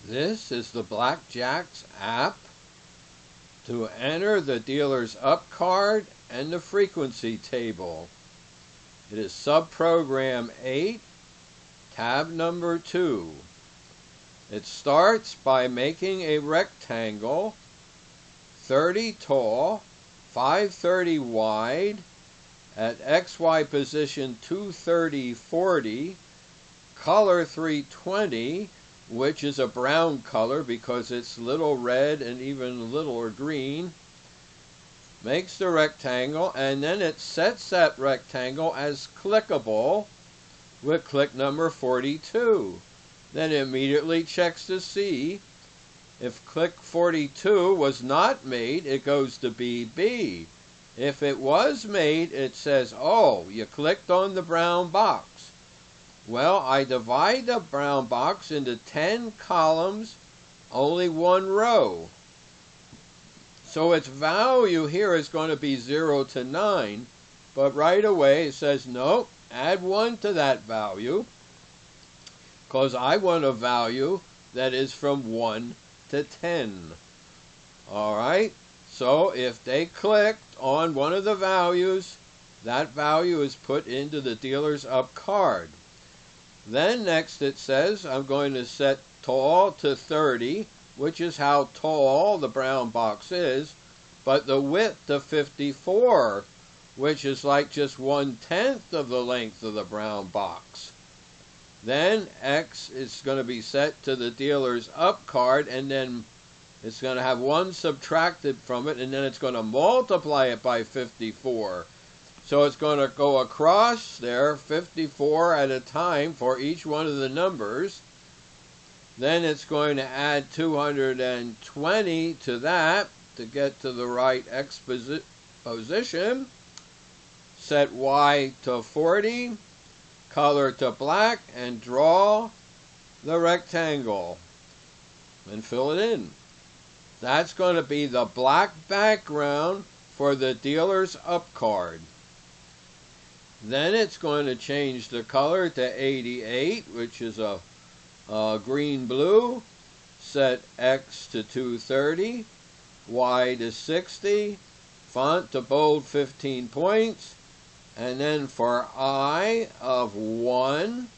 This is the Blackjack's app to enter the dealer's up card and the frequency table. It is subprogram 8, tab number 2. It starts by making a rectangle 30 tall, 530 wide, at XY position 230/40, color 320, which is a brown color because it's little red and even littler green. Makes the rectangle, and then it sets that rectangle as clickable with click number 42. Then it immediately checks to see if click 42 was not made, it goes to BB. If it was made, it says, oh, you clicked on the brown box. Well, I divide the brown box into 10 columns, only one row. So its value here is going to be 0 to 9, but right away it says, nope, add 1 to that value, because I want a value that is from 1 to 10. Alright, so if they clicked on one of the values, that value is put into the dealer's up card. Then next it says, I'm going to set tall to 30, which is how tall the brown box is, but the width to 54, which is like just 1/10 of the length of the brown box. Then X is going to be set to the dealer's up card, and then it's going to have 1 subtracted from it, and then it's going to multiply it by 54. So it's going to go across there 54 at a time for each one of the numbers. Then it's going to add 220 to that to get to the right X position. Set Y to 40, color to black, and draw the rectangle and fill it in. That's going to be the black background for the dealer's up card. Then it's going to change the color to 88, which is a green-blue. Set X to 230, Y to 60, font to bold 15 points, and then for I of 1,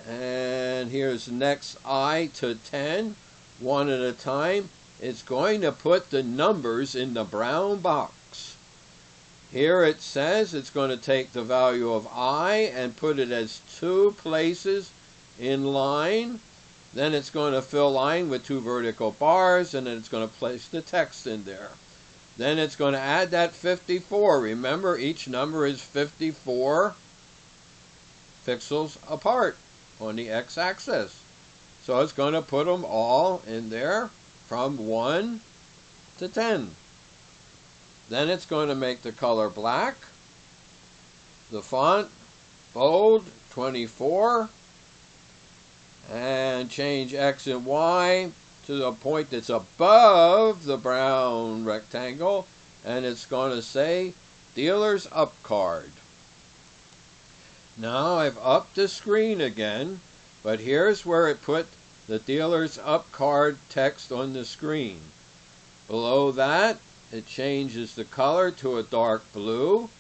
and here's next I to 10, 1 at a time. It's going to put the numbers in the brown box. Here it says it's going to take the value of I and put it as 2 places in line. Then it's going to fill line with 2 vertical bars, and then it's going to place the text in there. Then it's going to add that 54. Remember, each number is 54 pixels apart on the x-axis. So it's going to put them all in there from 1 to 10. Then it's going to make the color black, the font bold 24, and change X and Y to the point that's above the brown rectangle, and it's going to say dealer's up card. Now I've upped the screen again, but here's where it put the dealer's up card text on the screen. Below that, it changes the color to a dark blue,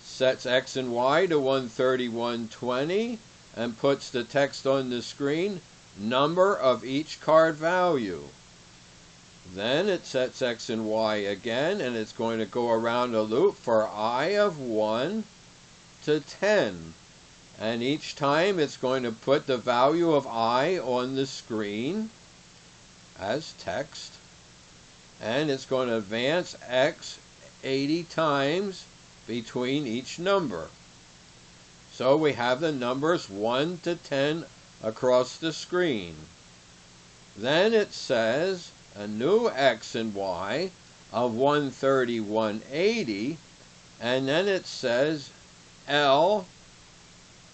sets X and Y to 130, 120, and puts the text on the screen, number of each card value. Then it sets X and Y again, and it's going to go around a loop for I of 1 to 10. And each time it's going to put the value of I on the screen as text. And it's going to advance X 80 times between each number. So we have the numbers 1 to 10 across the screen. Then it says a new X and Y of 130, 180, and then it says L,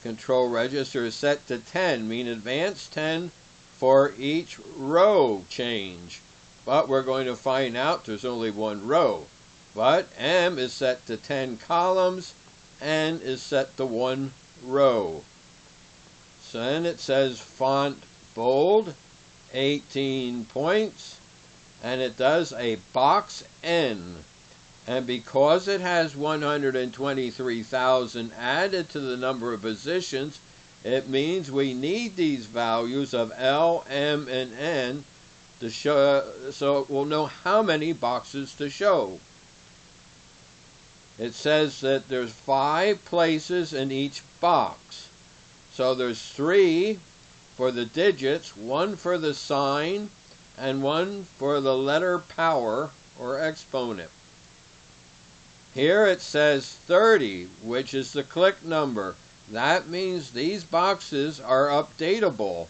control register, is set to 10, mean advance 10 for each row change. But we're going to find out there's only one row. But M is set to 10 columns, N is set to 1 row. So then it says font bold 18 points, and it does a box N. And because it has 123,000 added to the number of positions, it means we need these values of L, M, and N to show, so we'll know how many boxes to show. It says that there's 5 places in each box. So there's 3 for the digits, 1 for the sign, and 1 for the letter power or exponent. Here it says 30, which is the click number. That means these boxes are updatable.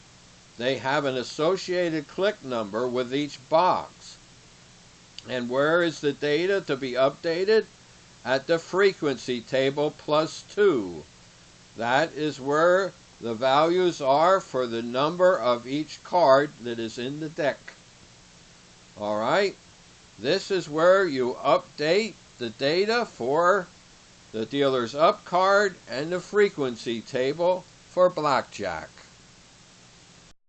They have an associated click number with each box. And where is the data to be updated? At the frequency table +2. That is where the values are for the number of each card that is in the deck. Alright, this is where you update the data for the dealer's up card and the frequency table for Blackjack.